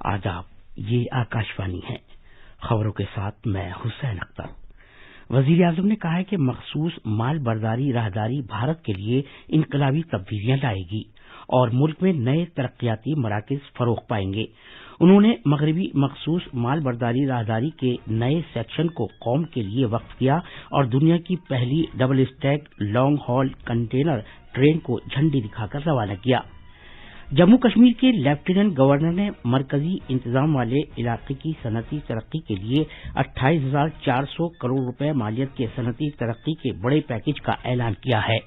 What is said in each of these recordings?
آداب، یہ آکاشوانی ہے۔ خبروں کے ساتھ میں حسین اختر۔ وزیر اعظم نے کہا ہے کہ مخصوص مال برداری راہداری بھارت کے لیے انقلابی تبدیلیاں لائے گی اور ملک میں نئے ترقیاتی مراکز فروغ پائیں گے۔ انہوں نے مغربی مخصوص مال برداری راہداری کے نئے سیکشن کو قوم کے لیے وقف کیا اور دنیا کی پہلی double stack long hall container train کو جھنڈی دکھا کر روانہ کیا۔ جموں کشمیر کے لیفٹیننٹ گورنر نے مرکزی انتظام والے علاقے کی صنعتی ترقی کے لیے 28,400 کروڑ روپے مالیت کے صنعتی ترقی کے بڑے پیکیج کا اعلان کیا ہے۔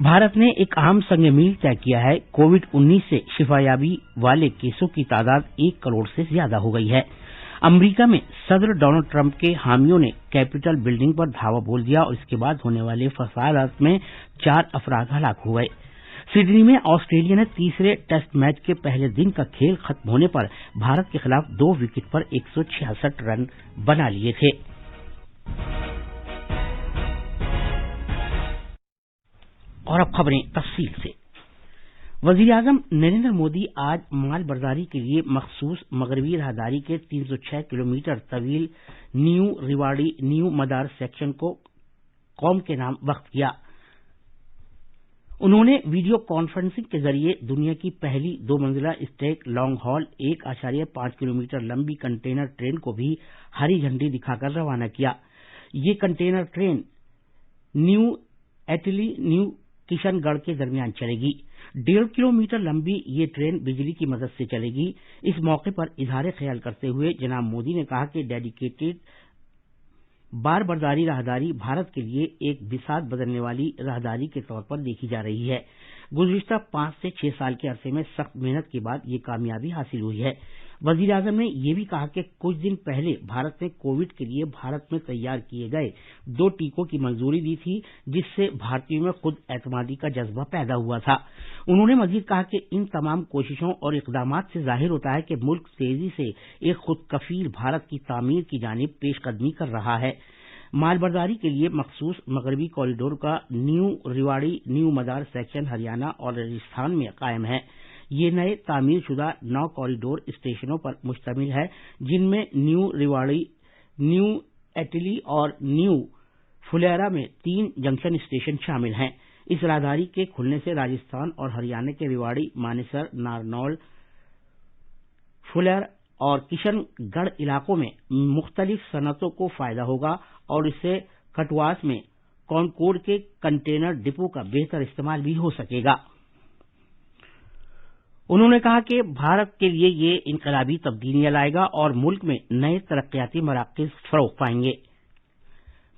بھارت نے ایک اہم سنگ میل طے کیا ہے۔ کووڈ-19 سے شفا یابی والے کیسوں کی تعداد 1 کروڑ سے زیادہ ہو گئی ہے۔ امریکہ میں صدر ڈونلڈ ٹرمپ کے حامیوں نے کیپٹل بلڈنگ پر دھاوا بول دیا اور اس کے بعد ہونے والے فسادات میں 4 افراد ہلاک ہو گئے۔ سڈنی میں آسٹریلیا نے تیسرے ٹیسٹ میچ کے پہلے دن کا کھیل ختم ہونے پر بھارت کے خلاف 2 وکٹ پر 166 رن بنا لیے تھے۔ اور اب خبریں تفصیل سے۔ وزیر اعظم نریندر مودی آج مال برداری کے لیے مخصوص مغربی راہداری کے 306 کلومیٹر طویل نیو ریواڑی نیو مدار سیکشن کو قوم کے نام وقف کیا۔ انہوں نے ویڈیو کانفرنسنگ کے ذریعے دنیا کی پہلی 2 منزلہ اسٹیک لانگ ہال 1.5 کلومیٹر لمبی کنٹینر ٹرین کو بھی ہری جھنڈی دکھا کر روانہ کیا۔ یہ container train new Ateli new Kishangarh کے درمیان چلے گی۔ 1.5 کلومیٹر لمبی یہ ٹرین بجلی کی مدد سے چلے گی۔ اس موقع پر اظہار خیال کرتے ہوئے جناب مودی نے کہا کہ ڈیڈیکیٹڈ بار برداری راہداری بھارت کے لیے ایک بساط بدلنے والی راہداری کے طور پر دیکھی جا رہی ہے۔ گزشتہ 5 سے 6 سال کے عرصے میں سخت محنت کے بعد یہ کامیابی حاصل ہوئی ہے۔ وزیر اعظم نے یہ بھی کہا کہ کچھ دن پہلے بھارت نے کووڈ کے لیے بھارت میں تیار کیے گئے 2 ٹیکوں کی منظوری دی تھی، جس سے بھارتیوں میں خود اعتمادی کا جذبہ پیدا ہوا تھا۔ انہوں نے مزید کہا کہ ان تمام کوششوں اور اقدامات سے ظاہر ہوتا ہے کہ ملک تیزی سے ایک خود کفیل بھارت کی تعمیر کی جانب پیش قدمی کر رہا ہے۔ مال برداری کے لیے مخصوص مغربی کوریڈور کا نیو ریواڑی نیو مدار سیکشن ہریانہ اور راجستھان میں قائم ہے۔ یہ نئے تعمیر شدہ 9 کوریڈور اسٹیشنوں پر مشتمل ہے، جن میں نیو ریواڑی نیو ایٹلی اور نیو فلیرا میں 3 جنکشن اسٹیشن شامل ہیں۔ اس راہداری کے کھلنے سے راجستھان اور ہریانہ کے ریواڑی، مانیسر، نارنول، فلیر اور کشن گڑھ علاقوں میں مختلف صنعتوں کو فائدہ ہوگا اور اس سے کٹواس میں کانکورڈ کے کنٹینر ڈپو کا بہتر استعمال بھی ہو سکے گا۔ انہوں نے کہا کہ بھارت کے لیے یہ انقلابی تبدیلیاں لائے گا اور ملک میں نئے ترقیاتی مراکز فروغ پائیں گے۔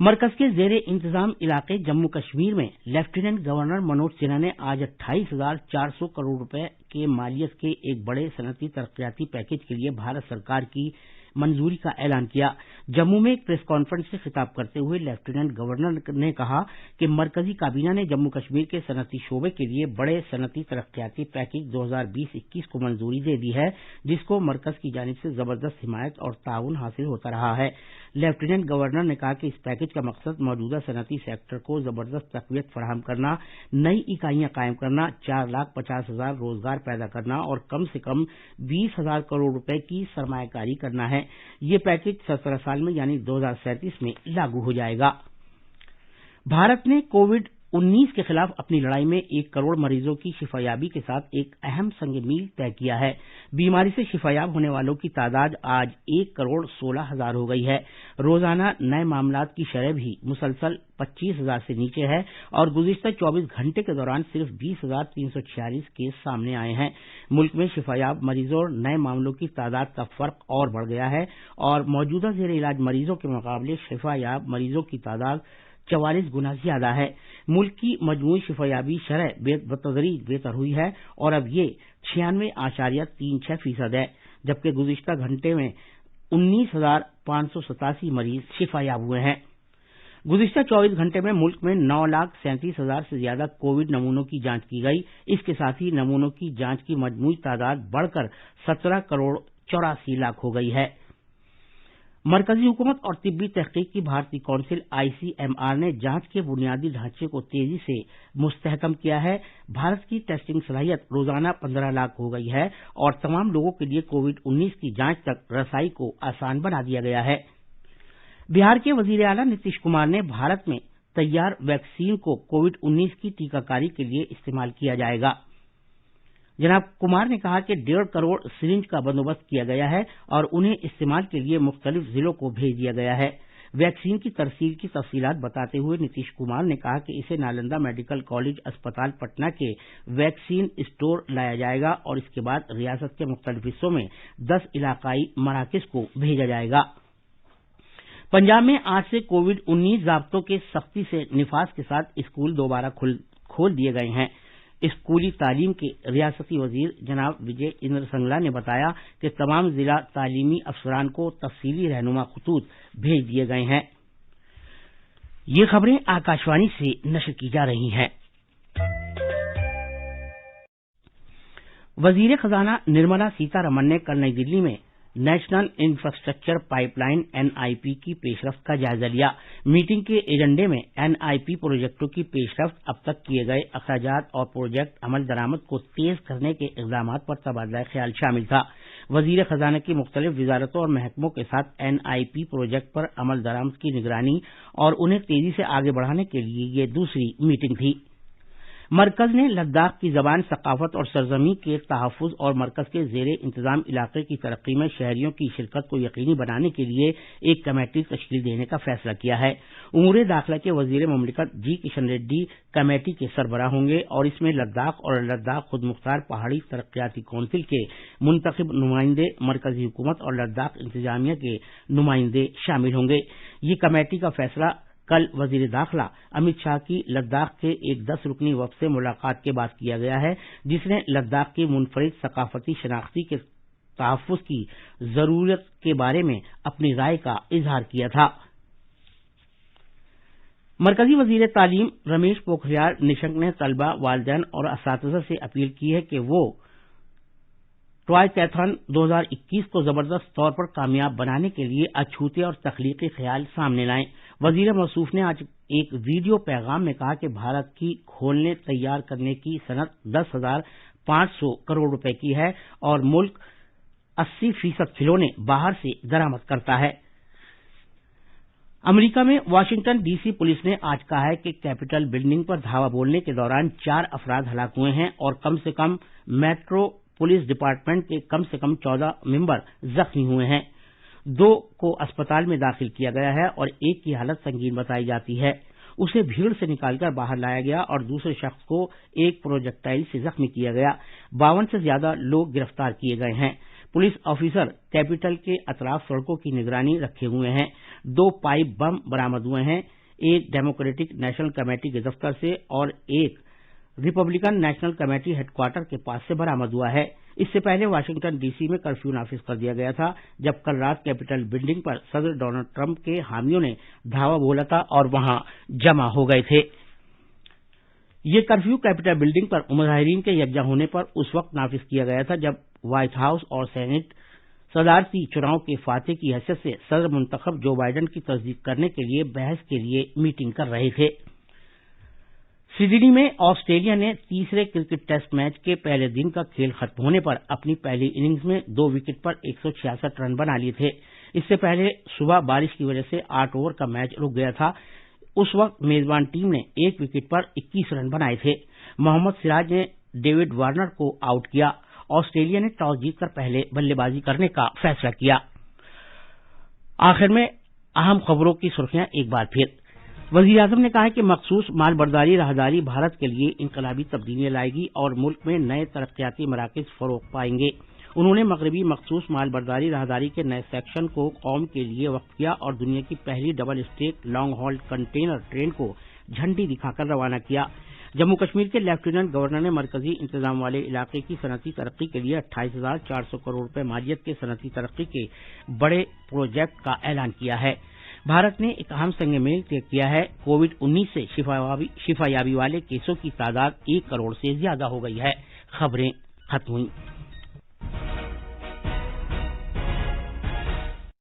مرکز کے زیر انتظام علاقے جموں کشمیر میں لیفٹیننٹ گورنر منوج سنہا نے آج 28,400 کروڑ روپے کے مالیت کے ایک بڑے صنعتی ترقیاتی پیکیج کے لیے بھارت سرکار کی منظوری کا اعلان کیا۔ جموں میں ایک پریس کانفرنس سے خطاب کرتے ہوئے لیفٹیننٹ گورنر نے کہا کہ مرکزی کابینہ نے جموں کشمیر کے صنعتی شعبے کے لیے بڑے صنعتی ترقیاتی پیکیج 2020-21 کو منظوری دے دی ہے، جس کو مرکز کی جانب سے زبردست حمایت اور تعاون حاصل ہوتا رہا ہے۔ لیفٹیننٹ گورنر نے کہا کہ اس پیکیج کا مقصد موجودہ صنعتی سیکٹر کو زبردست تقویت فراہم کرنا، نئی اکائیاں قائم کرنا، 4,50,000 روزگار پیدا کرنا اور کم سے کم 20,000 کروڑ روپے کی سرمایہ کاری کرنا ہے۔ یہ پیکیج 17 سال میں یعنی 2037 میں لاگو ہو جائے گا۔ بھارت نے کووڈ-19 کے خلاف اپنی لڑائی میں 1 کروڑ مریضوں کی شفا یابی کے ساتھ ایک اہم سنگ میل طے کیا ہے۔ بیماری سے شفا یاب ہونے والوں کی تعداد آج 1 کروڑ 16,000 ہو گئی ہے۔ روزانہ نئے معاملات کی شرح بھی مسلسل 25,000 سے نیچے ہے اور گزشتہ 24 گھنٹے کے دوران صرف 20,346 کیس سامنے آئے ہیں۔ ملک میں شفا یاب مریضوں اور نئے معاملوں کی تعداد کا فرق اور بڑھ گیا ہے اور موجودہ زیر علاج مریضوں کے مقابلے شفا یاب مریضوں کی تعداد 44 گنا زیادہ ہے۔ ملک کی مجموعی شفا یابی شرح بتدریج بہتر ہوئی ہے اور اب یہ 96.36% ہے، جبکہ گزشتہ گھنٹے میں 19,587 مریض شفا یاب ہوئے ہیں۔ گزشتہ 24 گھنٹے میں ملک میں 9,37,000 سے زیادہ کووڈ نمونوں کی جانچ کی گئی۔ اس کے ساتھ ہی نمونوں کی جانچ کی مجموعی تعداد بڑھ کر 17 کروڑ 84 لاکھ ہو گئی ہے۔ مرکزی حکومت اور طبی تحقیق کی بھارتی کونسل ICMR نے جانچ کے بنیادی ڈھانچے کو تیزی سے مستحکم کیا ہے۔ بھارت کی ٹیسٹنگ صلاحیت روزانہ 15 لاکھ ہو گئی ہے اور تمام لوگوں کے لیے کووڈ-19 کی جانچ تک رسائی کو آسان بنا دیا گیا ہے۔ بہار کے وزیر اعلیٰ نتیش کمار نے بھارت میں تیار ویکسین کو کووڈ-19 کی ٹیکہ کاری کے لیے استعمال کیا جائے گا۔ جناب کمار نے کہا کہ 1.5 کروڑ سرنج کا بندوبست کیا گیا ہے اور انہیں استعمال کے لیے مختلف ضلعوں کو بھیج دیا گیا ہے۔ ویکسین کی ترسیل کی تفصیلات بتاتے ہوئے نتیش کمار نے کہا کہ اسے نالندہ میڈیکل کالج اسپتال پٹنہ کے ویکسین اسٹور لایا جائے گا اور اس کے بعد ریاست کے مختلف حصوں میں 10 علاقائی مراکز کو بھیجا جائے گا۔ پنجاب میں آج سے کووڈ-19 ضابطوں کے سختی سے نفاذ کے ساتھ اسکول دوبارہ کھول دیے گئے ہیں۔ اسکولی تعلیم کے ریاستی وزیر جناب وجے اندر سنگلا نے بتایا کہ تمام ضلع تعلیمی افسران کو تفصیلی رہنما خطوط بھیج دیے گئے ہیں۔ یہ خبریں آکاشوانی سے نشر کی جا رہی ہیں۔ وزیر خزانہ نرملا سیتا رمن نے کل نئی دلی میں national infrastructure pipe line NIP کی پیش رفت کا جائزہ لیا۔ میٹنگ کے ایجنڈے میں NIP پروجیکٹوں کی پیش رفت، اب تک کیے گئے اخراجات اور پروجیکٹ عمل درآمد کو تیز کرنے کے اقدامات پر تبادلہ خیال شامل تھا۔ وزیر خزانہ کی مختلف وزارتوں اور محکموں کے ساتھ NIP پروجیکٹ پر عمل درآمد کی نگرانی اور انہیں تیزی سے آگے بڑھانے کے لیے یہ دوسری میٹنگ تھی۔ مرکز نے لداخ کی زبان، ثقافت اور سرزمین کے تحفظ اور مرکز کے زیر انتظام علاقے کی ترقی میں شہریوں کی شرکت کو یقینی بنانے کے لیے ایک کمیٹی تشکیل دینے کا فیصلہ کیا ہے۔ امور داخلہ کے وزیر مملکت جی کشن ریڈی کمیٹی کے سربراہ ہوں گے اور اس میں لداخ اور لداخ خود مختار پہاڑی ترقیاتی کونسل کے منتخب نمائندے، مرکزی حکومت اور لداخ انتظامیہ کے نمائندے شامل ہوں گے۔ یہ کمیٹی کا فیصلہ کل وزیر داخلہ امت شاہ کی لداخ کے ایک 10 رکنی وفد سے ملاقات کے بعد کیا گیا ہے، جس نے لداخ کی منفرد ثقافتی شناختی کے تحفظ کی ضرورت کے بارے میں اپنی رائے کا اظہار کیا تھا۔ مرکزی وزیر تعلیم رمیش پوکھریال نشنک نے طلبہ، والدین اور اساتذہ سے اپیل کی ہے کہ وہ ٹوائے کیتھن 2021 کو زبردست طور پر کامیاب بنانے کے لیے اچھوتے اور تخلیقی خیال سامنے لائیں۔ وزیر موصوف نے آج ایک ویڈیو پیغام میں کہا کہ بھارت کی کھولنے تیار کرنے کی صنعت 10,500 کروڑ روپے کی ہے اور ملک 80% کھلونے باہر سے درآمد کرتا ہے۔ امریکہ میں واشنگٹن DC پولیس نے آج کہا ہے کہ کیپٹل بلڈنگ پر دھاوا بولنے کے دوران 4 افراد ہلاک ہوئے ہیں اور کم سے کم میٹرو پولیس ڈپارٹمنٹ کے کم سے کم 14 ممبر زخمی ہوئے ہیں۔ 2 کو اسپتال میں داخل کیا گیا ہے اور ایک کی حالت سنگین بتائی جاتی ہے۔ اسے بھیڑ سے نکال کر باہر لایا گیا اور دوسرے شخص کو ایک پروجیکٹائل سے زخمی کیا گیا۔ 52 سے زیادہ لوگ گرفتار کیے گئے ہیں۔ پولیس آفیسر کیپٹل کے اطراف سڑکوں کی نگرانی رکھے ہوئے ہیں۔ 2 پائپ بم برآمد ہوئے ہیں، ایک ڈیموکریٹک نیشنل کمیٹی کے دفتر سے اور ایک Republican National Committee headquarter کے پاس سے برآمد ہوا ہے۔ اس سے پہلے واشنگٹن DC میں کرفیو نافذ کر دیا گیا تھا، جب کل رات کیپٹل بلڈنگ پر صدر ڈونلڈ ٹرمپ کے حامیوں نے دھاوا بولا تھا اور وہاں جمع ہو گئے تھے۔ یہ کرفیو کیپٹل بلڈنگ پر مظاہرین کے یکجا ہونے پر اس وقت نافذ کیا گیا تھا جب وائٹ ہاؤس اور سینٹ صدارتی چناؤ کے فاتح کی حیثیت سے صدر منتخب جو بائیڈن کی تصدیق کرنے کے لیے بحث کے لیے میٹنگ کر رہے تھے۔ سڈنی میں آسٹریلیا نے تیسرے کرکٹ ٹیسٹ میچ کے پہلے دن کا کھیل ختم ہونے پر اپنی پہلی اننگز میں 2 وکٹ پر 166 رن بنا لیے تھے۔ اس سے پہلے صبح بارش کی وجہ سے 8 اوور کا میچ رک گیا تھا۔ اس وقت میزبان ٹیم نے 1 وکٹ پر 21 رن بنائے تھے۔ محمد سراج نے ڈیوڈ وارنر کو آؤٹ کیا۔ آسٹریلیا نے ٹاس جیت کر پہلے بلے بازی کرنے کا فیصلہ کیا۔ آخر میں اہم خبروں کی سرخیاں ایک بار پھر۔ وزیر اعظم نے کہا کہ مخصوص مال برداری راہداری بھارت کے لیے انقلابی تبدیلیاں لائے گی اور ملک میں نئے ترقیاتی مراکز فروغ پائیں گے۔ انہوں نے مغربی مخصوص مال برداری راہداری کے نئے سیکشن کو قوم کے لیے وقف کیا اور دنیا کی پہلی double stack long hall container train کو جھنڈی دکھا کر روانہ کیا۔ جموں کشمیر کے لیفٹیننٹ گورنر نے مرکزی انتظام والے علاقے کی صنعتی ترقی کے لیے 28,400 کروڑ روپے مالیت کے صنعتی ترقی کے بڑے پروجیکٹ کا اعلان کیا ہے۔ بھارت نے ایک اہم سنگ میل طے کیا ہے۔ کووڈ-19 سے شفا یابی والے کیسوں کی تعداد 1 کروڑ سے زیادہ ہو گئی ہے۔ خبریں ختم ہوئیں۔